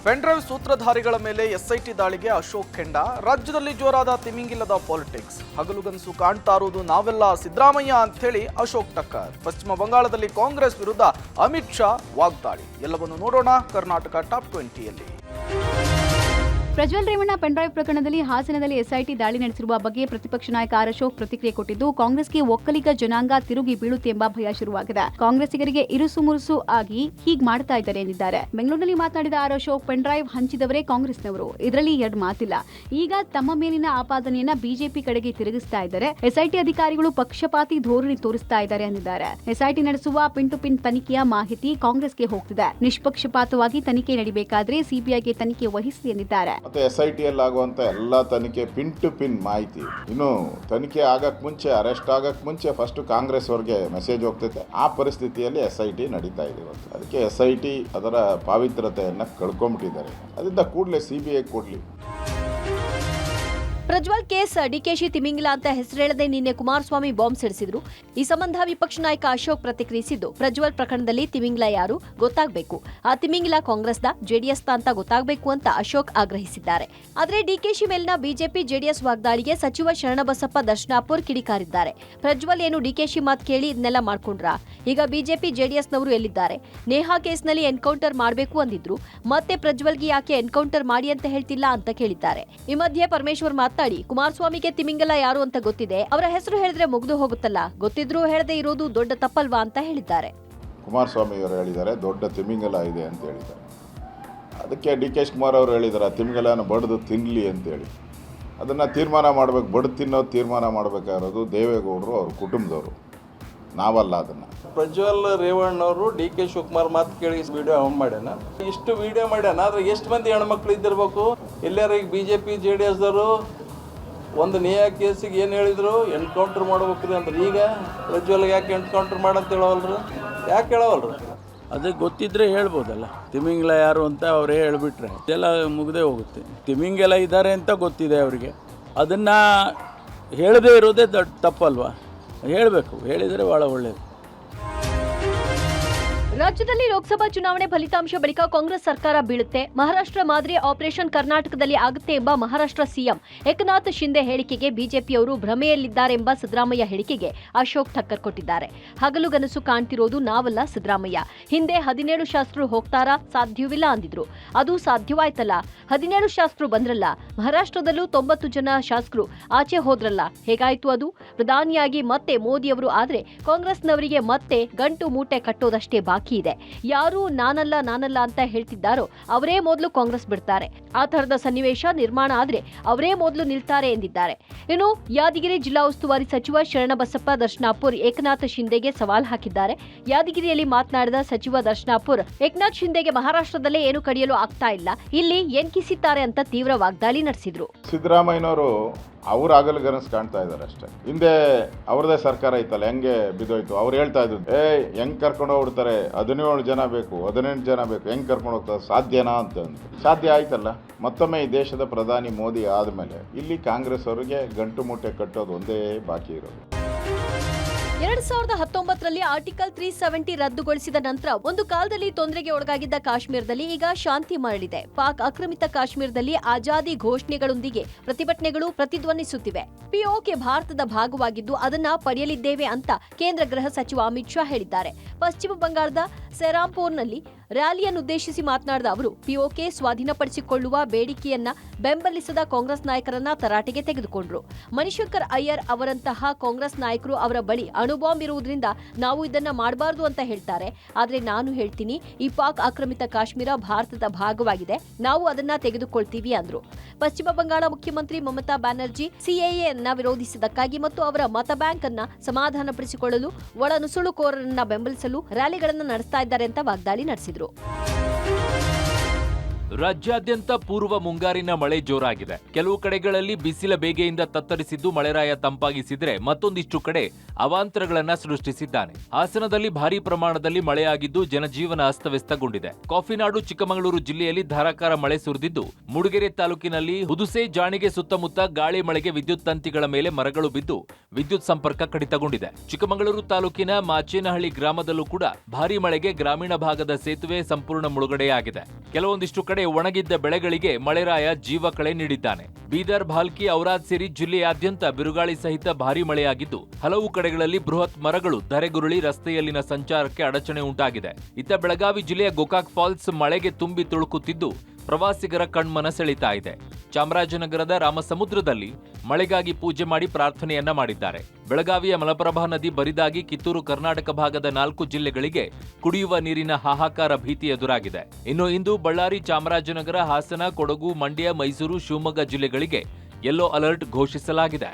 Pen drive ಸೂತ್ರಧಾರಿಗಳ ಮೇಲೆ SIT ದಾಳಿಗೆ ಅಶೋಕ್ ಕೆಂಡ. ರಾಜ್ಯದಲ್ಲಿ ಜೋರಾದ ತಿಮಿಂಗಿಲ್ಲದ ಪಾಲಿಟಿಕ್ಸ್. ಹಗಲುಗನಸು ಕಾಣ್ತಾ ಇರುವುದು ನಾವೆಲ್ಲ ಸಿದ್ದರಾಮಯ್ಯ ಅಂಥೇಳಿ ಅಶೋಕ್ ಟಕ್ಕರ್. ಪಶ್ಚಿಮ ಬಂಗಾಳದಲ್ಲಿ ಕಾಂಗ್ರೆಸ್ ವಿರುದ್ಧ ಅಮಿತ್ ಶಾ ವಾಗ್ದಾಳಿ. ಎಲ್ಲವನ್ನು ನೋಡೋಣ ಕರ್ನಾಟಕ ಟಾಪ್ 20ಯಲ್ಲಿ. ಪ್ರಜ್ವಲ್ ರೇವಣ್ಣ ಪೆನ್ಡ್ರೈವ್ ಪ್ರಕರಣದಲ್ಲಿ ಹಾಸನದಲ್ಲಿ ಎಸ್ಐಟಿ ದಾಳಿ ನಡೆಸಿರುವ ಬಗ್ಗೆ ಪ್ರತಿಪಕ್ಷ ನಾಯಕ ಆರ್ ಅಶೋಕ್ ಪ್ರತಿಕ್ರಿಯೆ ಕೊಟ್ಟಿದ್ದು, ಕಾಂಗ್ರೆಸ್ಗೆ ಒಕ್ಕಲಿಗ ಜನಾಂಗ ತಿರುಗಿ ಬೀಳುತ್ತೆ ಎಂಬ ಭಯ ಶುರುವಾಗಿದೆ. ಕಾಂಗ್ರೆಸ್ಸಿಗರಿಗೆ ಇರುಸು ಮುರುಸು ಆಗಿ ಹೀಗ್ ಮಾಡ್ತಾ ಇದ್ದಾರೆ ಎಂದಿದ್ದಾರೆ. ಬೆಂಗಳೂರಿನಲ್ಲಿ ಮಾತನಾಡಿದ ಆರ್ ಅಶೋಕ್, ಪೆನ್ಡ್ರೈವ್ ಹಂಚಿದವರೇ ಕಾಂಗ್ರೆಸ್ನವರು, ಇದರಲ್ಲಿ ಎರಡು ಮಾತಿಲ್ಲ. ಈಗ ತಮ್ಮ ಮೇಲಿನ ಆಪಾದನೆಯನ್ನ ಬಿಜೆಪಿ ಕಡೆಗೆ ತಿರುಗಿಸ್ತಾ ಇದ್ದಾರೆ. ಎಸ್ಐಟಿ ಅಧಿಕಾರಿಗಳು ಪಕ್ಷಪಾತಿ ಧೋರಣೆ ತೋರಿಸ್ತಾ ಇದ್ದಾರೆ ಎಂದಿದ್ದಾರೆ. ಎಸ್ಐಟಿ ನಡೆಸುವ ಪಿನ್ ಟು ಪಿನ್ ತನಿಖೆಯ ಮಾಹಿತಿ ಕಾಂಗ್ರೆಸ್ಗೆ ಹೋಗ್ತಿದೆ. ನಿಷ್ಪಕ್ಷಪಾತವಾಗಿ ತನಿಖೆ ನಡೆಯಬೇಕಾದ್ರೆ ಸಿಬಿಐಗೆ ತನಿಖೆ ವಹಿಸಲಿ ಎಂದಿದ್ದಾರೆ. ಮತ್ತೆ SITಯಲ್ಲಿ ಆಗುವಂತ ಎಲ್ಲ ತನಿಖೆ ಪಿನ್ ಟು ಪಿನ್ ಮಾಹಿತಿ. ಇನ್ನು ತನಿಖೆ ಆಗಕ್ ಮುಂಚೆ, ಅರೆಸ್ಟ್ ಆಗಕ್ ಮುಂಚೆ ಫಸ್ಟ್ ಕಾಂಗ್ರೆಸ್ ಅವ್ರಿಗೆ ಮೆಸೇಜ್ ಹೋಗ್ತೈತೆ. ಆ ಪರಿಸ್ಥಿತಿಯಲ್ಲಿ SIT ನಡೀತಾ ಇದೆ ಇವತ್ತು. ಅದಕ್ಕೆ SIT ಅದರ ಪಾವಿತ್ರತೆಯನ್ನ ಕಳ್ಕೊಂಡ್ಬಿಟ್ಟಿದ್ದಾರೆ. ಅದರಿಂದ ಕೂಡಲೇ CBI ಕೊಡ್ಲಿ. ಪ್ರಜ್ವಲ್ ಕೇಸ್ ಡಿಕೆಶಿ ತಿಮಿಂಗಿಲ ಅಂತ ಹೆಸರೇಳದೆ ನಿನ್ನೆ ಕುಮಾರಸ್ವಾಮಿ ಬಾಂಬ್ ಸಿಡಿಸಿದ್ರು. ಈ ಸಂಬಂಧ ವಿಪಕ್ಷ ನಾಯಕ ಅಶೋಕ್ ಪ್ರತಿಕ್ರಿಯಿಸಿದ್ದು, ಪ್ರಜ್ವಲ್ ಪ್ರಕರಣದಲ್ಲಿ ತಿಮಿಂಗಿಲ ಯಾರು ಗೊತ್ತಾಗಬೇಕು, ಆ ತಿಮಿಂಗಿಲ ಕಾಂಗ್ರೆಸ್ದ ಜೆಡಿಎಸ್ ಅಂತ ಗೊತ್ತಾಗಬೇಕು ಅಂತ ಅಶೋಕ್ ಆಗ್ರಹಿಸಿದ್ದಾರೆ. ಆದರೆ ಡಿಕೆಶಿ ಮೇಲಿನ ಬಿಜೆಪಿ ಜೆಡಿಎಸ್ ವಾಗ್ದಾಳಿಗೆ ಸಚಿವ ಶರಣಬಸಪ್ಪ ದರ್ಶನಾಪುರ್ ಕಿಡಿಕಾರಿದ್ದಾರೆ. ಪ್ರಜ್ವಲ್ ಏನು ಡಿಕೆಶಿ ಮಾತು ಕೇಳಿ ಇದನ್ನೆಲ್ಲ ಮಾಡ್ಕೊಂಡ್ರಾ? ಈಗ ಬಿಜೆಪಿ ಜೆಡಿಎಸ್ನವರು ಎಲ್ಲಿದ್ದಾರೆ? ನೇಹಾ ಕೇಸ್ನಲ್ಲಿ ಎನ್ಕೌಂಟರ್ ಮಾಡಬೇಕು ಅಂದಿದ್ರು, ಮತ್ತೆ ಪ್ರಜ್ವಲ್ಗೆ ಯಾಕೆ ಎನ್ಕೌಂಟರ್ ಮಾಡಿ ಅಂತ ಹೇಳ್ತಿಲ್ಲ ಅಂತ ಕೇಳಿದ್ದಾರೆ. ಈ ಮಧ್ಯೆ ಪರಮೇಶ್ವರ್ ಮಾತನಾಡಿ, ಕುಮಾರಸ್ವಾಮಿಗೆ ತಿಮಿಂಗಲ ಯಾರು ಅಂತ ಗೊತ್ತಿದೆ, ಅವರ ಹೆಸರು ಹೇಳಿದ್ರೆ ಮುಗ್ದು ಹೋಗುತ್ತಲ್ಲ, ಗೊತ್ತಿದ್ರೂ ಹೇಳದೆ ಇರೋದು ದೊಡ್ಡ ತಪ್ಪಲ್ವಾ ಅಂತ ಹೇಳಿದ್ದಾರೆ. ಕುಮಾರಸ್ವಾಮಿ ಅವರು ಹೇಳಿದ್ದಾರೆ ದೊಡ್ಡ ತಿಮಿಂಗಲ ಇದೆ ಅಂತ ಹೇಳಿದ್ದಾರೆ. ಅದಕ್ಕೆ DK ಶಿವಕುಮಾರ್ ಅವರು ಹೇಳಿದ್ದಾರೆ ತಿಮಿಂಗಲನ ಬಡ್ದು ತಿನ್ನಲಿ ಅಂತೇಳಿ. ಅದನ್ನು ತೀರ್ಮಾನ ಮಾಡಬೇಕು, ಬಡ್ದು ತಿನ್ನೋದು ತೀರ್ಮಾನ ಮಾಡಬೇಕಾಗಿರೋದು ದೇವೇಗೌಡರು ಅವ್ರ ಕುಟುಂಬದವರು, ನಾವಲ್ಲ. ಅದನ್ನು ಪ್ರಜ್ವಲ್ ರೇವಣ್ಣ ಅವರು DK ಶಿವಕುಮಾರ್ ಮಾತು ಕೇಳಿ ವಿಡಿಯೋ ಮಾಡ್ಯಾನ. ಇಷ್ಟು ವಿಡಿಯೋ ಮಾಡ್ಯಾನ, ಆದ್ರೆ ಎಷ್ಟು ಮಂದಿ ಹೆಣ್ಮಕ್ಳು ಇದ್ದಿರ್ಬೇಕು? ಎಲ್ಲಾರ ಈಗ BJP JDS ದವರು ಒಂದು ನೇಹಾ ಕೇಸಿಗೆ ಏನು ಹೇಳಿದ್ರು, ಎನ್ಕೌಂಟರ್ ಮಾಡ್ಬೇಕ್ರಿ ಅಂದ್ರೆ, ಈಗ ಪ್ರಜ್ವಲ್ಗೆ ಯಾಕೆ ಎನ್ಕೌಂಟರ್ ಮಾಡಂತ ಹೇಳವಲ್ರು? ಯಾಕೆ ಹೇಳವಲ್ರು? ಅದಕ್ಕೆ ಗೊತ್ತಿದ್ರೆ ಹೇಳ್ಬೋದಲ್ಲ. ತಿಮಿಂಗಿಲ ಯಾರು ಅಂತ ಅವರೇ ಹೇಳಿಬಿಟ್ರೆ ಎಲ್ಲ ಮುಗ್ದೇ ಹೋಗುತ್ತೆ. ತಿಮಿಂಗಿಲ ಇದ್ದಾರೆ ಅಂತ ಗೊತ್ತಿದೆ ಅವರಿಗೆ, ಅದನ್ನು ಹೇಳದೇ ಇರೋದೇ ದೊಡ್ಡ ತಪ್ಪಲ್ವಾ? ಹೇಳಬೇಕು, ಹೇಳಿದರೆ ಭಾಳ ಒಳ್ಳೆಯದು. ರಾಜ್ಯದಲ್ಲಿ ಲೋಕಸಭಾ ಚುನಾವಣೆ ಫಲಿತಾಂಶ ಬಳಿಕ ಕಾಂಗ್ರೆಸ್ ಸರ್ಕಾರ ಬೀಳುತ್ತೆ, ಮಹಾರಾಷ್ಟ್ರ ಮಾದರಿ ಆಪರೇಷನ್ ಕರ್ನಾಟಕದಲ್ಲಿ ಆಗುತ್ತೆ ಎಂಬ ಮಹಾರಾಷ್ಟ್ರ ಸಿಎಂ ಏಕನಾಥ್ ಶಿಂದೆ ಹೇಳಿಕೆಗೆ ಬಿಜೆಪಿಯವರು ಭ್ರಮೆಯಲ್ಲಿದ್ದಾರೆಂಬ ಸಿದ್ದರಾಮಯ್ಯ ಹೇಳಿಕೆಗೆ ಅಶೋಕ್ ಟಕ್ಕರ್ ಕೊಟ್ಟಿದ್ದಾರೆ. ಹಗಲುಗನಸು ಕಾಣ್ತಿರೋದು ನಾವಲ್ಲ ಸಿದ್ದರಾಮಯ್ಯ. ಹಿಂದೆ 17 ಶಾಸ್ತ್ರು ಹೋಗ್ತಾರಾ? ಸಾಧ್ಯವಿಲ್ಲ ಅಂದಿದ್ರು. ಅದು ಸಾಧ್ಯವಾಯ್ತಲ್ಲ. 17 ಶಾಸ್ತ್ರು ಬಂದ್ರಲ್ಲ. ಮಹಾರಾಷ್ಟ್ರದಲ್ಲೂ 90 ಜನ ಶಾಸಕರು ಆಚೆ ಹೋದ್ರಲ್ಲ. ಹೇಗಾಯ್ತು ಅದು? ಪ್ರಧಾನಿಯಾಗಿ ಮತ್ತೆ ಮೋದಿಯವರು ಆದ್ರೆ ಕಾಂಗ್ರೆಸ್ನವರಿಗೆ ಮತ್ತೆ ಗಂಟು ಮೂಟೆ ಕಟ್ಟೋದಷ್ಟೇ ಬಾಕಿ ಇದೆ. ಯಾರು ನಾನಲ್ಲ ಅಂತ ಹೇಳ್ತಿದ್ದಾರೋ ಅವರೇ ಮೊದಲು ಕಾಂಗ್ರೆಸ್ ಬಿಡ್ತಾರೆ. ಆ ತರದ ಸನ್ನಿವೇಶ ನಿರ್ಮಾಣ ಆದ್ರೆ ಅವರೇ ಮೊದಲು ನಿಲ್ತಾರೆ ಎಂದಿದ್ದಾರೆ. ಇನ್ನು ಯಾದಗಿರಿ ಜಿಲ್ಲಾ ಉಸ್ತುವಾರಿ ಸಚಿವ ಶರಣಬಸಪ್ಪ ದರ್ಶನಾಪುರ್ ಏಕನಾಥ್ ಶಿಂದೆಗೆ ಸವಾಲ್ ಹಾಕಿದ್ದಾರೆ. ಯಾದಗಿರಿಯಲ್ಲಿ ಮಾತನಾಡಿದ ಸಚಿವ ದರ್ಶನಾಪುರ್, ಏಕನಾಥ್ ಶಿಂದೆಗೆ ಮಹಾರಾಷ್ಟ್ರದಲ್ಲೇ ಏನು ಕಡಿಯಲು ಆಗ್ತಾ ಇಲ್ಲ, ಇಲ್ಲಿ ಏನ್ ಕಿಸಿತಾರೆ ಅಂತ ತೀವ್ರ ವಾಗ್ದಾಳಿ ನಡೆಸಿದ್ರು. ಸಿದ್ದರಾಮಯ್ಯನವರು ಅವ್ರು ಆಗಲುಗನಸು ಕಾಣ್ತಾ ಇದ್ದಾರೆ ಅಷ್ಟೇ. ಹಿಂದೆ ಅವ್ರದೇ ಸರ್ಕಾರ ಇತ್ತಲ್ಲ, ಹೆಂಗೆ ಬಿದ್ದೋಯ್ತು. ಅವ್ರು ಹೇಳ್ತಾ ಇದ್ರು, ಹೆಂಗ್ ಕರ್ಕೊಂಡು ಹೋಗ್ಬಿಡ್ತಾರೆ, 17 ಜನ ಬೇಕು, 18 ಜನ ಬೇಕು, ಹೆಂಗ್ ಕರ್ಕೊಂಡು ಹೋಗ್ತಾರೆ, ಸಾಧ್ಯನಾ ಅಂತ. ಸಾಧ್ಯ ಆಯ್ತಲ್ಲ. ಮತ್ತೊಮ್ಮೆ ಈ ದೇಶದ ಪ್ರಧಾನಿ ಮೋದಿ ಆದ್ಮೇಲೆ ಇಲ್ಲಿ ಕಾಂಗ್ರೆಸ್ ಅವರಿಗೆ ಗಂಟು ಮೂಟೆ ಕಟ್ಟೋದು ಒಂದೇ ಬಾಕಿ ಇರೋದು. 2019ರಲ್ಲಿ ಆರ್ಟಿಕಲ್ 370 ರದ್ದುಗೊಳಿಸಿದ ನಂತರ ಒಂದು ಕಾಲದಲ್ಲಿ ತೊಂದರೆಗೆ ಒಳಗಾಗಿದ್ದ ಕಾಶ್ಮೀರದಲ್ಲಿ ಈಗ ಶಾಂತಿ ಮರಳಿದೆ. ಪಾಕ್ ಆಕ್ರಮಿತ ಕಾಶ್ಮೀರದಲ್ಲಿ ಆಜಾದಿ ಘೋಷಣೆಗಳೊಂದಿಗೆ ಪ್ರತಿಭಟನೆಗಳು ಪ್ರತಿಧ್ವನಿಸುತ್ತಿವೆ. POK ಭಾರತದ ಭಾಗವಾಗಿದ್ದು ಅದನ್ನ ಪಡೆಯಲಿದ್ದೇವೆ ಅಂತ ಕೇಂದ್ರ ಗೃಹ ಸಚಿವ ಅಮಿತ್ ಶಾ ಹೇಳಿದ್ದಾರೆ. ಪಶ್ಚಿಮ ಬಂಗಾಳದ ಸೆರಾಂಪುರ್ನಲ್ಲಿ ರ್ಯಾಲಿಯನ್ನುದ್ದೇಶಿಸಿ ಮಾತನಾಡಿದ ಅವರು, POK ಸ್ವಾಧೀನಪಡಿಸಿಕೊಳ್ಳುವ ಬೇಡಿಕೆಯನ್ನ ಬೆಂಬಲಿಸದ ಕಾಂಗ್ರೆಸ್ ನಾಯಕರನ್ನ ತರಾಟೆಗೆ ತೆಗೆದುಕೊಂಡ್ರು. ಮಣಿಶಂಕರ್ ಅಯ್ಯರ್ ಅವರಂತಹ ಕಾಂಗ್ರೆಸ್ ನಾಯಕರು ಅವರ ಬಳಿ ಅಣುಬಾಂಬ್ ಇರುವುದರಿಂದ ನಾವು ಇದನ್ನ ಮಾಡಬಾರದು ಅಂತ ಹೇಳ್ತಾರೆ. ಆದ್ರೆ ನಾನು ಹೇಳ್ತೀನಿ, ಈ ಪಾಕ್ ಆಕ್ರಮಿತ ಕಾಶ್ಮೀರ ಭಾರತದ ಭಾಗವಾಗಿದೆ, ನಾವು ಅದನ್ನ ತೆಗೆದುಕೊಳ್ತೀವಿ ಅಂದ್ರು. ಪಶ್ಚಿಮ ಬಂಗಾಳ ಮುಖ್ಯಮಂತ್ರಿ ಮಮತಾ ಬ್ಯಾನರ್ಜಿ CAA ಅನ್ನ ವಿರೋಧಿಸಿದ್ದಕ್ಕಾಗಿ ಮತ್ತು ಅವರ ಮತ ಬ್ಯಾಂಕ್ ಅನ್ನ ಸಮಾಧಾನಪಡಿಸಿಕೊಳ್ಳಲು ಒಳ ನುಸುಳುಕೋರರನ್ನ ಬೆಂಬಲಿಸಲು ರ್ಯಾಲಿಗಳನ್ನು ನಡೆಸ್ತಾ ಇದ್ದಾರೆ ಅಂತ ವಾಗ್ದಾಳಿ ನಡೆಸಿದ್ರು. ರಾಜ್ಯಾದ್ಯಂತ ಪೂರ್ವ ಮುಂಗಾರಿನ ಮಳೆ ಜೋರಾಗಿದೆ. ಕೆಲವು ಕಡೆಗಳಲ್ಲಿ ಬಿಸಿಲ ಬೇಗೆಯಿಂದ ತತ್ತರಿಸಿದ್ದು ಮಳೆರಾಯ ತಂಪಾಗಿಸಿದ್ರೆ ಮತ್ತೊಂದಿಷ್ಟು ಕಡೆ ಅವಾಂತರಗಳನ್ನ ಸೃಷ್ಟಿಸಿದ್ದಾನೆ. ಹಾಸನದಲ್ಲಿ ಭಾರೀ ಪ್ರಮಾಣದಲ್ಲಿ ಮಳೆಯಾಗಿದ್ದು ಜನಜೀವನ ಅಸ್ತವ್ಯಸ್ತಗೊಂಡಿದೆ. ಕಾಫಿನಾಡು ಚಿಕ್ಕಮಗಳೂರು ಜಿಲ್ಲೆಯಲ್ಲಿ ಧಾರಾಕಾರ ಮಳೆ ಸುರಿದಿದ್ದು ಮೂಡಿಗೆರೆ ತಾಲೂಕಿನಲ್ಲಿ ಹುದುಸೆ ಜಾಣಿಗೆ ಸುತ್ತಮುತ್ತ ಗಾಳಿ ಮಳೆಗೆ ವಿದ್ಯುತ್ ತಂತಿಗಳ ಮೇಲೆ ಮರಗಳು ಬಿದ್ದು ವಿದ್ಯುತ್ ಸಂಪರ್ಕ ಕಡಿತಗೊಂಡಿದೆ. ಚಿಕ್ಕಮಗಳೂರು ತಾಲೂಕಿನ ಮಾಚೇನಹಳ್ಳಿ ಗ್ರಾಮದಲ್ಲೂ ಕೂಡ ಭಾರೀ ಮಳೆಗೆ ಗ್ರಾಮೀಣ ಭಾಗದ ಸೇತುವೆ ಸಂಪೂರ್ಣ ಮುಳುಗಡೆಯಾಗಿದೆ. ಕೆಲವೊಂದಿಷ್ಟು ಕಡೆ ಒಣಗಿದ್ದ ಬೆಳೆಗಳಿಗೆ ಮಳೆರಾಯ ಜೀವಕಳೆ ನೀಡಿದ್ದಾನೆ. ಬೀದರ್, ಭಾಲ್ಕಿ, ಔರಾದ್ ಸೇರಿ ಜಿಲ್ಲೆಯಾದ್ಯಂತ ಬಿರುಗಾಳಿ ಸಹಿತ ಭಾರೀ ಮಳೆಯಾಗಿದ್ದು ಹಲವು ಕಡೆಗಳಲ್ಲಿ ಬೃಹತ್ ಮರಗಳು ಧರೆಗುರುಳಿ ರಸ್ತೆಯಲ್ಲಿನ ಸಂಚಾರಕ್ಕೆ ಅಡಚಣೆ ಉಂಟಾಗಿದೆ. ಇತ್ತ ಬೆಳಗಾವಿ ಜಿಲ್ಲೆಯ ಗೋಕಾಕ್ ಫಾಲ್ಸ್ ಮಳೆಗೆ ತುಂಬಿ ತುಳುಕುತ್ತಿದ್ದು ಪ್ರವಾಸಿಗರ ಕಣ್ಮನ ಸೆಳೀತಾ ಇದೆ. ಚಾಮರಾಜನಗರದ ರಾಮಸಮುದ್ರದಲ್ಲಿ ಮಳೆಗಾಗಿ ಪೂಜೆ ಮಾಡಿ ಪ್ರಾರ್ಥನೆಯನ್ನ ಮಾಡಿದ್ದಾರೆ. ಬೆಳಗಾವಿಯ ಮಲಪ್ರಭಾ ನದಿ ಬರಿದಾಗಿ ಕಿತ್ತೂರು ಕರ್ನಾಟಕ ಭಾಗದ 4 ಜಿಲ್ಲೆಗಳಿಗೆ ಕುಡಿಯುವ ನೀರಿನ ಹಾಹಾಕಾರ ಭೀತಿ ಎದುರಾಗಿದೆ. ಇನ್ನು ಇಂದು ಬಳ್ಳಾರಿ, ಚಾಮರಾಜನಗರ, ಹಾಸನ, ಕೊಡಗು, ಮಂಡ್ಯ, ಮೈಸೂರು, ಶಿವಮೊಗ್ಗ ಜಿಲ್ಲೆಗಳಿಗೆ ಯೆಲ್ಲೋ ಅಲರ್ಟ್ ಘೋಷಿಸಲಾಗಿದೆ.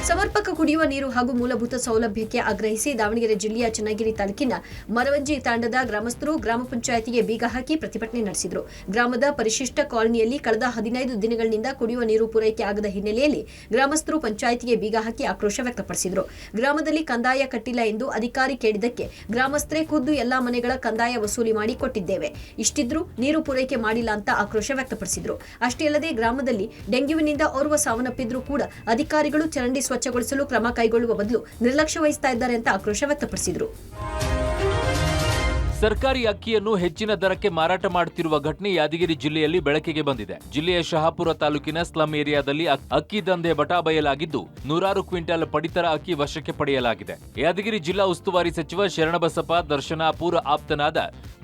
ಸಮರ್ಪಕ ಕುಡಿಯುವ ನೀರು ಹಾಗೂ ಮೂಲಭೂತ ಸೌಲಭ್ಯಕ್ಕೆ ಆಗ್ರಹಿಸಿ ದಾವಣಗೆರೆ ಜಿಲ್ಲೆಯ ಚನ್ನಗಿರಿ ತಾಲೂಕಿನ ಮರವಂಜಿ ತಾಂಡದ ಗ್ರಾಮಸ್ಥರು ಗ್ರಾಮ ಪಂಚಾಯಿತಿಗೆ ಬೀಗ ಹಾಕಿ ಪ್ರತಿಭಟನೆ ನಡೆಸಿದರು. ಗ್ರಾಮದ ಪರಿಶಿಷ್ಟ ಕಾಲನಿಯಲ್ಲಿ ಕಳೆದ 15 ದಿನಗಳಿಂದ ಕುಡಿಯುವ ನೀರು ಪೂರೈಕೆ ಆಗದ ಹಿನ್ನೆಲೆಯಲ್ಲಿ ಗ್ರಾಮಸ್ಥರು ಪಂಚಾಯಿತಿಗೆ ಬೀಗ ಹಾಕಿ ಆಕ್ರೋಶ ವ್ಯಕ್ತಪಡಿಸಿದರು. ಗ್ರಾಮದಲ್ಲಿ ಕಂದಾಯ ಕಟ್ಟಿಲ್ಲ ಎಂದು ಅಧಿಕಾರಿ ಕೇಳಿದ್ದಕ್ಕೆ ಗ್ರಾಮಸ್ಥರೇ ಖುದ್ದು ಎಲ್ಲಾ ಮನೆಗಳ ಕಂದಾಯ ವಸೂಲಿ ಮಾಡಿ ಕೊಟ್ಟಿದ್ದೇವೆ, ಇಷ್ಟಿದ್ರೂ ನೀರು ಪೂರೈಕೆ ಮಾಡಿಲ್ಲ ಅಂತ ಆಕ್ರೋಶ ವ್ಯಕ್ತಪಡಿಸಿದರು. ಅಷ್ಟೇ ಅಲ್ಲದೆ ಗ್ರಾಮದಲ್ಲಿ ಡೆಂಗ್ಯೂವಿನಿಂದ ಓರ್ವ ಸಾವನ್ನಪ್ಪಿದ್ರೂ ಕೂಡ ಅಧಿಕಾರಿಗಳು ಚರಂಡಿ ಸ್ವಚ್ಛಗೊಳಿಸಲು ಕ್ರಮ ಕೈಗೊಳ್ಳುವ ಬದಲು ನಿರ್ಲಕ್ಷ್ಯ ವಹಿಸ್ತಾ ಇದ್ದಾರೆ ಅಂತ ಆಕ್ರೋಶ ವ್ಯಕ್ತಪಡಿಸಿದರು. ಸರ್ಕಾರಿ ಅಕ್ಕಿಯನ್ನು ಹೆಚ್ಚಿನ ದರಕ್ಕೆ ಮಾರಾಟ ಮಾಡುತ್ತಿರುವ ಘಟನೆ ಯಾದಗಿರಿ ಜಿಲ್ಲೆಯಲ್ಲಿ ಬೆಳಕಿಗೆ ಬಂದಿದೆ. ಜಿಲ್ಲೆಯ ಶಹಾಪುರ ತಾಲೂಕಿನ ಸ್ಲಂ ಏರಿಯಾದಲ್ಲಿ ಅಕ್ಕಿ ದಂಧೆ ಬಟಾಬಯಲಾಗಿದ್ದು ನೂರಾರು ಕ್ವಿಂಟಲ್ ಪಡಿತರ ಅಕ್ಕಿ ವಶಕ್ಕೆ ಪಡೆಯಲಾಗಿದೆ. ಯಾದಗಿರಿ ಜಿಲ್ಲಾ ಉಸ್ತುವಾರಿ ಸಚಿವ ಶರಣಬಸಪ್ಪ ದರ್ಶನಾಪುರ ಆಪ್ತನಾದ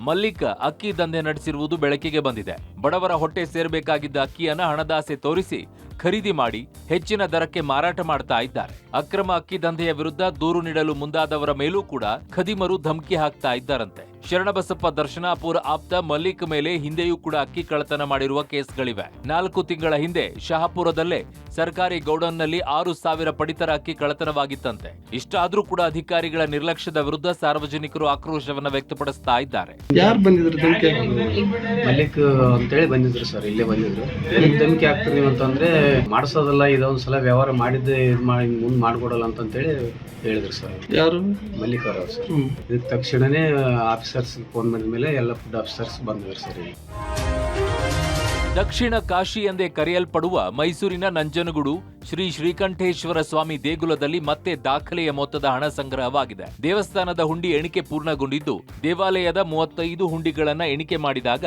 ಮಲ್ಲಿಕ್ ಅಕ್ಕಿ ದಂಧೆ ನಡೆಸಿರುವುದು ಬೆಳಕಿಗೆ ಬಂದಿದೆ. ಬಡವರ ಹೊಟ್ಟೆ ಸೇರಬೇಕಾಗಿದ್ದ ಅಕ್ಕಿಯನ್ನು ಹಣದಾಸೆ ತೋರಿಸಿ ಖರೀದಿ ಮಾಡಿ ಹೆಚ್ಚಿನ ದರಕ್ಕೆ ಮಾರಾಟ ಮಾಡ್ತಾ ಇದ್ದಾರೆ. ಅಕ್ರಮ ಅಕ್ಕಿ ದಂಧೆಯ ವಿರುದ್ಧ ದೂರು ನೀಡಲು ಮುಂದಾದವರ ಮೇಲೂ ಕೂಡ ಖದೀಮರು ಧಮಕಿ ಹಾಕ್ತಾ ಇದ್ದಾರಂತೆ. ಶರಣಬಸಪ್ಪ ದರ್ಶನಾಪುರ ಆಪ್ತ ಮಲ್ಲಿಕ್ ಮೇಲೆ ಹಿಂದೆಯೂ ಕೂಡ ಅಕ್ಕಿ ಕಳ್ಳತನ ಮಾಡಿರುವ ಕೇಸ್ಗಳಿವೆ. 4 ತಿಂಗಳ ಹಿಂದೆ ಶಹಾಪುರದಲ್ಲೇ ಸರ್ಕಾರಿ ಗೌಡನ್ನಲ್ಲಿ 6,000 ಪಡಿತರ ಅಕ್ಕಿ ಕಳ್ಳತನವಾಗಿತ್ತಂತೆ. ಇಷ್ಟಾದ್ರೂ ಕೂಡ ಅಧಿಕಾರಿಗಳ ನಿರ್ಲಕ್ಷ್ಯದ ವಿರುದ್ಧ ಸಾರ್ವಜನಿಕರು ಆಕ್ರೋಶವನ್ನ ವ್ಯಕ್ತಪಡಿಸ್ತಾ ಇದ್ದಾರೆ. ಯಾರು ಬಂದಿದ್ರು ಧಮಕಿ? ಮಲ್ಲಿಕ್ ಅಂತೇಳಿ ಬಂದಿದ್ರು ಸರ್, ಇಲ್ಲೇ ಬಂದಿದ್ರು. ಏನ್ ಧಮಕಿ ಆಗ್ತದೆ ನೀವು ಅಂತಂದ್ರೆ ಮಾಡಿಸೋದಲ್ಲ, ಇದೊಂದ್ಸಲ ವ್ಯವಹಾರ ಮಾಡಿದ್ದೆ ಮುಂದೆ ಮಾಡ್ಕೊಡಲ್ಲ ಅಂತೇಳಿ ಹೇಳಿದ್ರು ಸರ್. ಯಾರು? ಮಲ್ಲಿಕ್ ಅವರು ಸರ್. ಇದಕ್ಕೆ ತಕ್ಷಣನೇ ಆಫೀಸರ್ಸ್ ಫೋನ್ ಮಾಡಿದ ಮೇಲೆ ಎಲ್ಲ ಫುಡ್ ಆಫೀಸರ್ಸ್ ಬಂದಿದ್ರು ಸರ್. ದಕ್ಷಿಣ ಕಾಶಿ ಎಂದೇ ಕರೆಯಲ್ಪಡುವ ಮೈಸೂರಿನ ನಂಜನಗೂಡು ಶ್ರೀ ಶ್ರೀಕಂಠೇಶ್ವರ ಸ್ವಾಮಿ ದೇಗುಲದಲ್ಲಿ ಮತ್ತೆ ದಾಖಲೆಯ ಮೊತ್ತದ ಹಣ ಸಂಗ್ರಹವಾಗಿದೆ. ದೇವಸ್ಥಾನದ ಹುಂಡಿ ಎಣಿಕೆ ಪೂರ್ಣಗೊಂಡಿದ್ದು ದೇವಾಲಯದ 35 ಹುಂಡಿಗಳನ್ನ ಎಣಿಕೆ ಮಾಡಿದಾಗ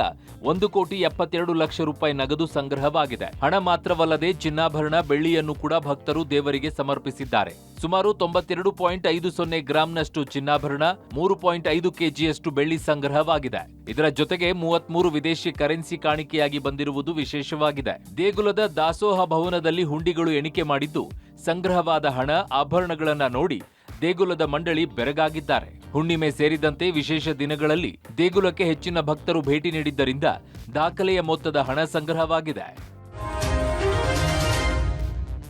1,72,00,000 ರೂಪಾಯಿ ನಗದು ಸಂಗ್ರಹವಾಗಿದೆ. ಹಣ ಮಾತ್ರವಲ್ಲದೆ ಚಿನ್ನಾಭರಣ, ಬೆಳ್ಳಿಯನ್ನು ಕೂಡ ಭಕ್ತರು ದೇವರಿಗೆ ಸಮರ್ಪಿಸಿದ್ದಾರೆ. ಸುಮಾರು 92.50 ಗ್ರಾಂನಷ್ಟು ಚಿನ್ನಾಭರಣ, 3.5 ಕೆಜಿಯಷ್ಟು ಬೆಳ್ಳಿ ಸಂಗ್ರಹವಾಗಿದೆ. ಇದರ ಜೊತೆಗೆ 33 ವಿದೇಶಿ ಕರೆನ್ಸಿ ಕಾಣಿಕೆಯಾಗಿ ಬಂದಿರುವುದು ವಿಶೇಷವಾಗಿದೆ. ದೇಗುಲದ ದಾಸೋಹ ಭವನದಲ್ಲಿ ಹುಂಡಿಗಳು ಎಣಿಕೆ ಮಾಡಿದ್ದು ಸಂಗ್ರಹವಾದ ಹಣ, ಆಭರಣಗಳನ್ನ ನೋಡಿ ದೇಗುಲದ ಮಂಡಳಿ ಬೆರಗಾಗಿದ್ದಾರೆ. ಹುಣ್ಣಿಮೆ ಸೇರಿದಂತೆ ವಿಶೇಷ ದಿನಗಳಲ್ಲಿ ದೇಗುಲಕ್ಕೆ ಹೆಚ್ಚಿನ ಭಕ್ತರು ಭೇಟಿ ನೀಡಿದ್ದರಿಂದ ದಾಖಲೆಯ ಮೊತ್ತದ ಹಣ ಸಂಗ್ರಹವಾಗಿದೆ.